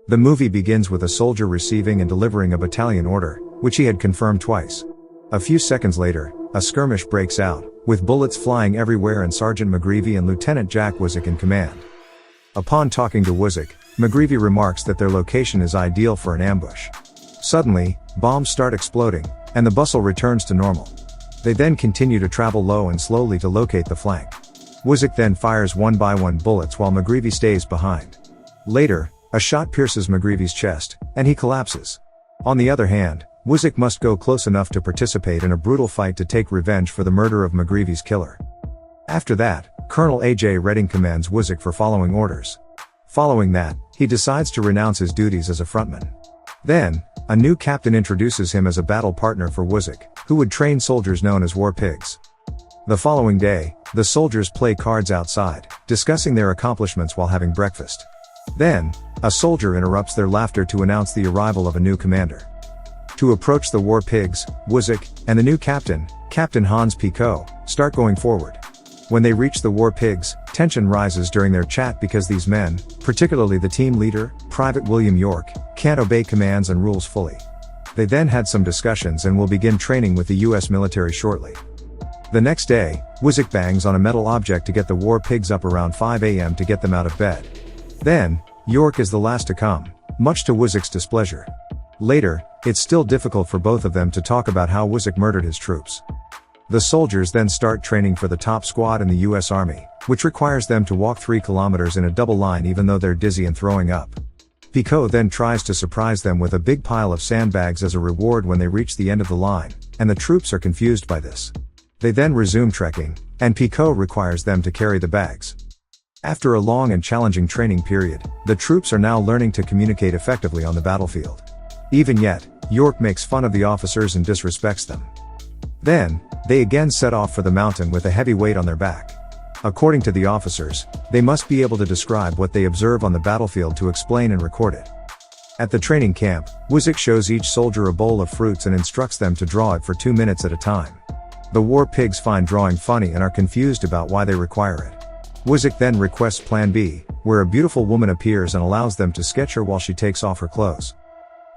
The movie begins with a soldier receiving and delivering a battalion order, which he had confirmed twice. A few seconds later, a skirmish breaks out, with bullets flying everywhere and Sergeant McGreevy and Lieutenant Jack Wozniak in command. Upon talking to Wozniak, McGreevy remarks that their location is ideal for an ambush. Suddenly, bombs start exploding, and the bustle returns to normal. They then continue to travel low and slowly to locate the flank. Wozniak then fires one by one bullets while McGreevy stays behind. Later, a shot pierces McGreevy's chest, and he collapses. On the other hand, Wozniak must go close enough to participate in a brutal fight to take revenge for the murder of McGreevy's killer. After that, Colonel A.J. Redding commands Wozniak for following orders. Following that, he decides to renounce his duties as a frontman. Then, a new captain introduces him as a battle partner for Wozniak, who would train soldiers known as war pigs. The following day, the soldiers play cards outside, discussing their accomplishments while having breakfast. Then, a soldier interrupts their laughter to announce the arrival of a new commander. To approach the war pigs, Wozniak, and the new captain, Captain Hans Picot, start going forward. When they reach the war pigs, tension rises during their chat because these men, particularly the team leader, Private William York, can't obey commands and rules fully. They then had some discussions and will begin training with the US military shortly. The next day, Wozniak bangs on a metal object to get the war pigs up around 5 a.m. to get them out of bed. Then, York is the last to come, much to Wozniak's displeasure. Later, it's still difficult for both of them to talk about how Wozniak murdered his troops. The soldiers then start training for the top squad in the US Army, which requires them to walk 3 kilometers in a double line even though they're dizzy and throwing up. Picot then tries to surprise them with a big pile of sandbags as a reward when they reach the end of the line, and the troops are confused by this. They then resume trekking, and Picot requires them to carry the bags. After a long and challenging training period, the troops are now learning to communicate effectively on the battlefield. Even yet, York makes fun of the officers and disrespects them. Then, they again set off for the mountain with a heavy weight on their back. According to the officers, they must be able to describe what they observe on the battlefield to explain and record it. At the training camp, Wozniak shows each soldier a bowl of fruits and instructs them to draw it for 2 minutes at a time. The war pigs find drawing funny and are confused about why they require it. Wozniak then requests Plan B, where a beautiful woman appears and allows them to sketch her while she takes off her clothes.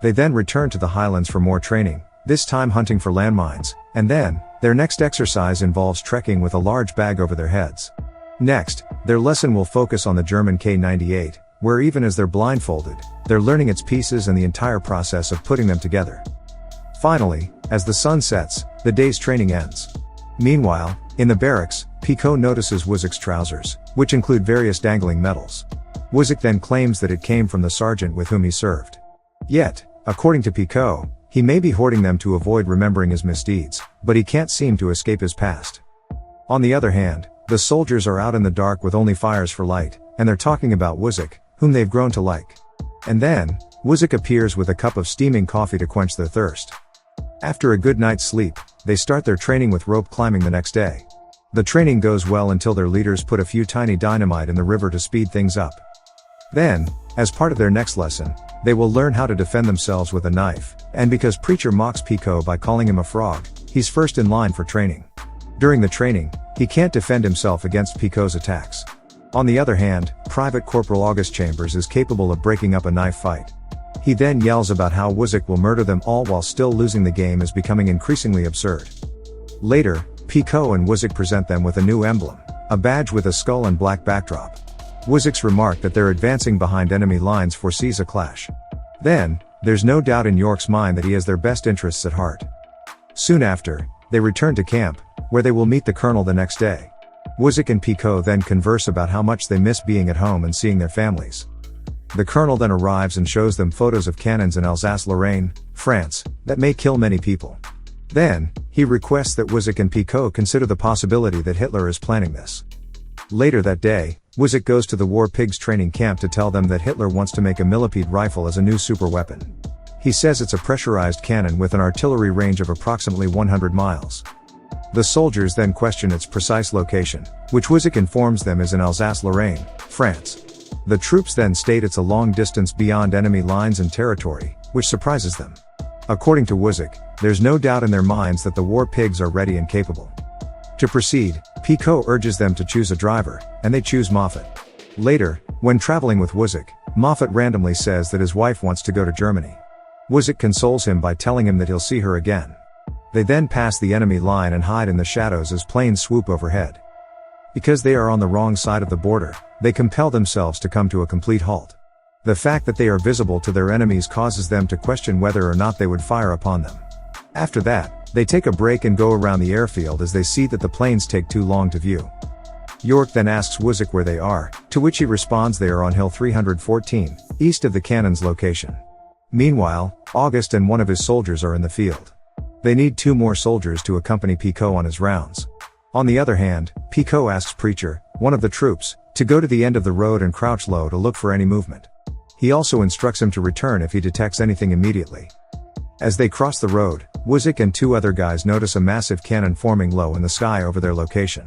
They then return to the highlands for more training, this time hunting for landmines, and then, their next exercise involves trekking with a large bag over their heads. Next, their lesson will focus on the German K-98, where even as they're blindfolded, they're learning its pieces and the entire process of putting them together. Finally, as the sun sets, the day's training ends. Meanwhile, in the barracks, Picot notices Wozniak's trousers, which include various dangling medals. Wozniak then claims that it came from the sergeant with whom he served. Yet, according to Picot, he may be hoarding them to avoid remembering his misdeeds, but he can't seem to escape his past. On the other hand, the soldiers are out in the dark with only fires for light, and they're talking about Wozniak, whom they've grown to like. And then, Wozniak appears with a cup of steaming coffee to quench their thirst. After a good night's sleep, they start their training with rope climbing the next day. The training goes well until their leaders put a few tiny dynamite in the river to speed things up. Then, as part of their next lesson, they will learn how to defend themselves with a knife, and because Preacher mocks Picot by calling him a frog, he's first in line for training. During the training, he can't defend himself against Picot's attacks. On the other hand, Private Corporal August Chambers is capable of breaking up a knife fight. He then yells about how Wozniak will murder them all while still losing. The game is becoming increasingly absurd. Later, Picot and Wozniak present them with a new emblem, a badge with a skull and black backdrop. Wozniak's remark that they're advancing behind enemy lines foresees a clash. Then, there's no doubt in York's mind that he has their best interests at heart. Soon after, they return to camp, where they will meet the colonel the next day. Wozniak and Picot then converse about how much they miss being at home and seeing their families. The colonel then arrives and shows them photos of cannons in Alsace-Lorraine, France, that may kill many people. Then, he requests that Wozniak and Picot consider the possibility that Hitler is planning this. Later that day, Wozniak goes to the war pigs training camp to tell them that Hitler wants to make a millipede rifle as a new super weapon. He says it's a pressurized cannon with an artillery range of approximately 100 miles. The soldiers then question its precise location, which Wozniak informs them is in Alsace-Lorraine, France. The troops then state it's a long distance beyond enemy lines and territory, which surprises them. According to Wozniak, there's no doubt in their minds that the war pigs are ready and capable. To proceed, Picot urges them to choose a driver, and they choose Moffat. Later, when traveling with Wozniak, Moffat randomly says that his wife wants to go to Germany. Wozzeck consoles him by telling him that he'll see her again. They then pass the enemy line and hide in the shadows as planes swoop overhead. Because they are on the wrong side of the border, they compel themselves to come to a complete halt. The fact that they are visible to their enemies causes them to question whether or not they would fire upon them. After that, they take a break and go around the airfield as they see that the planes take too long to view. York then asks Wozzeck where they are, to which he responds they are on Hill 314, east of the cannon's location. Meanwhile, August and one of his soldiers are in the field. They need 2 more soldiers to accompany Picot on his rounds. On the other hand, Picot asks Preacher, one of the troops, to go to the end of the road and crouch low to look for any movement. He also instructs him to return if he detects anything immediately. As they cross the road, Wozzeck and 2 other guys notice a massive cannon forming low in the sky over their location.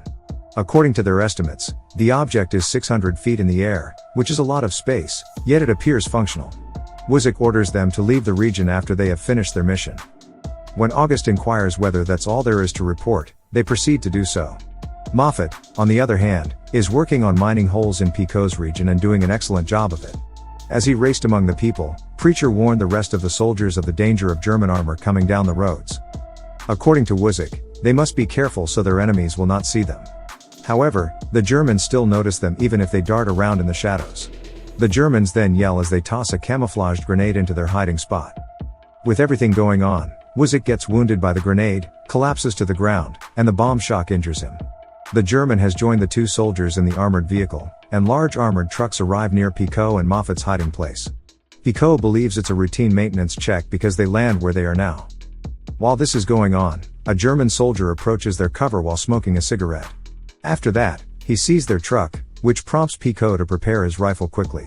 According to their estimates, the object is 600 feet in the air, which is a lot of space, yet it appears functional. Wozzeck orders them to leave the region after they have finished their mission. When August inquires whether that's all there is to report, they proceed to do so. Moffat, on the other hand, is working on mining holes in Picot's region and doing an excellent job of it. As he raced among the people, Preacher warned the rest of the soldiers of the danger of German armor coming down the roads. According to Wozzeck, they must be careful so their enemies will not see them. However, the Germans still notice them even if they dart around in the shadows. The Germans then yell as they toss a camouflaged grenade into their hiding spot. With everything going on, Wozzeck gets wounded by the grenade, collapses to the ground, and the bomb shock injures him. The German has joined the 2 soldiers in the armored vehicle, and large armored trucks arrive near Picot and Moffat's hiding place. Picot believes it's a routine maintenance check because they land where they are now. While this is going on, a German soldier approaches their cover while smoking a cigarette. After that, he sees their truck, which prompts Picot to prepare his rifle quickly.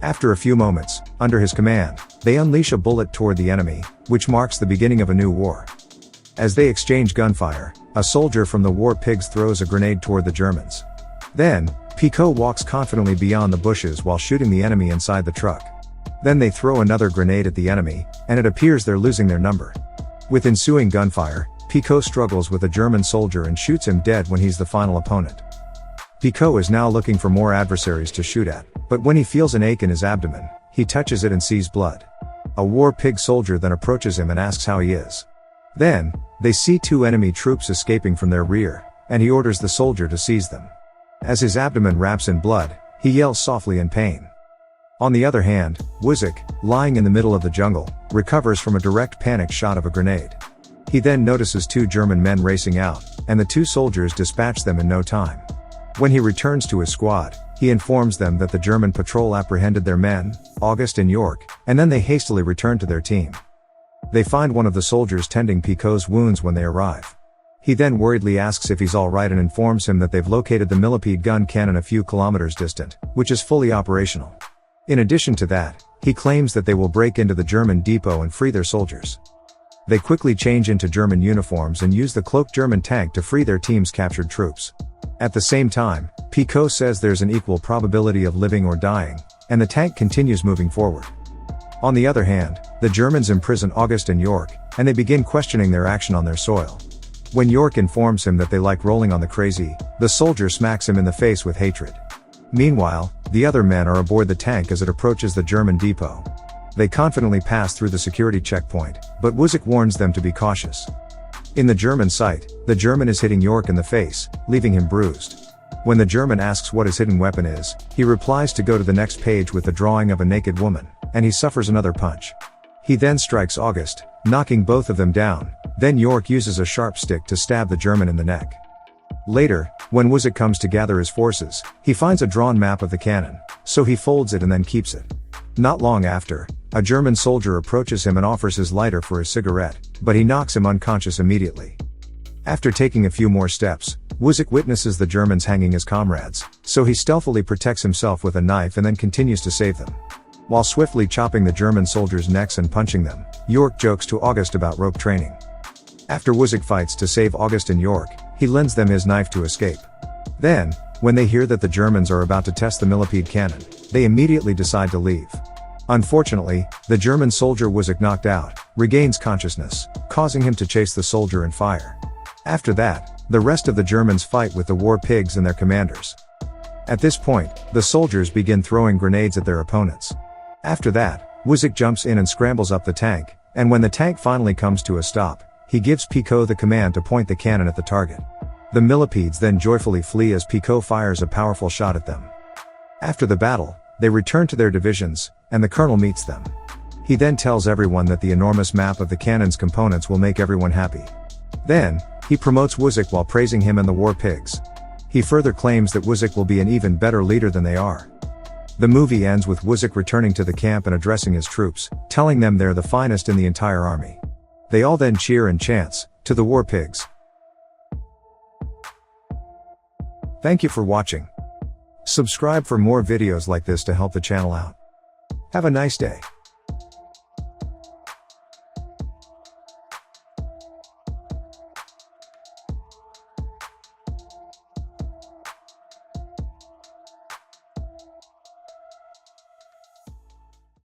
After a few moments, under his command, they unleash a bullet toward the enemy, which marks the beginning of a new war. As they exchange gunfire, a soldier from the War Pigs throws a grenade toward the Germans. Then, Picot walks confidently beyond the bushes while shooting the enemy inside the truck. Then they throw another grenade at the enemy, and it appears they're losing their number. With ensuing gunfire, Picot struggles with a German soldier and shoots him dead when he's the final opponent. Picot is now looking for more adversaries to shoot at, but when he feels an ache in his abdomen, he touches it and sees blood. A War Pig soldier then approaches him and asks how he is. Then, they see 2 enemy troops escaping from their rear, and he orders the soldier to seize them. As his abdomen wraps in blood, he yells softly in pain. On the other hand, Wozzeck, lying in the middle of the jungle, recovers from a direct panic shot of a grenade. He then notices 2 German men racing out, and the 2 soldiers dispatch them in no time. When he returns to his squad, he informs them that the German patrol apprehended their men, August and York, and then they hastily return to their team. They find one of the soldiers tending Picot's wounds when they arrive. He then worriedly asks if he's alright and informs him that they've located the millipede gun cannon a few kilometers distant, which is fully operational. In addition to that, he claims that they will break into the German depot and free their soldiers. They quickly change into German uniforms and use the cloaked German tank to free their team's captured troops. At the same time, Picot says there's an equal probability of living or dying, and the tank continues moving forward. On the other hand, the Germans imprison August and York, and they begin questioning their action on their soil. When York informs him that they like rolling on the crazy, the soldier smacks him in the face with hatred. Meanwhile, the other men are aboard the tank as it approaches the German depot. They confidently pass through the security checkpoint, but Wozzeck warns them to be cautious. In the German sight, the German is hitting York in the face, leaving him bruised. When the German asks what his hidden weapon is, he replies to go to the next page with the drawing of a naked woman, and he suffers another punch. He then strikes August, knocking both of them down, then York uses a sharp stick to stab the German in the neck. Later, when Wozzeck comes to gather his forces, he finds a drawn map of the cannon, so he folds it and then keeps it. Not long after, a German soldier approaches him and offers his lighter for his cigarette, but he knocks him unconscious immediately. After taking a few more steps, Wozzeck witnesses the Germans hanging his comrades, so he stealthily protects himself with a knife and then continues to save them. While swiftly chopping the German soldiers' necks and punching them, York jokes to August about rope training. After Wozzeck fights to save August and York, he lends them his knife to escape. Then, when they hear that the Germans are about to test the millipede cannon, they immediately decide to leave. Unfortunately, the German soldier Wozzeck knocked out, regains consciousness, causing him to chase the soldier and fire. After that, the rest of the Germans fight with the War Pigs and their commanders. At this point, the soldiers begin throwing grenades at their opponents. After that, Wuzik jumps in and scrambles up the tank, and when the tank finally comes to a stop, he gives Pico the command to point the cannon at the target. The millipedes then joyfully flee as Pico fires a powerful shot at them. After the battle, they return to their divisions, and the colonel meets them. He then tells everyone that the enormous map of the cannon's components will make everyone happy. Then, he promotes Wuzik while praising him and the war pigs. He further claims that Wuzik will be an even better leader than they are. The movie ends with Wuzik returning to the camp and addressing his troops, telling them they're the finest in the entire army. They all then cheer and chants, "To the war pigs." Thank you for watching. Subscribe for more videos like this to help the channel out. Have a nice day.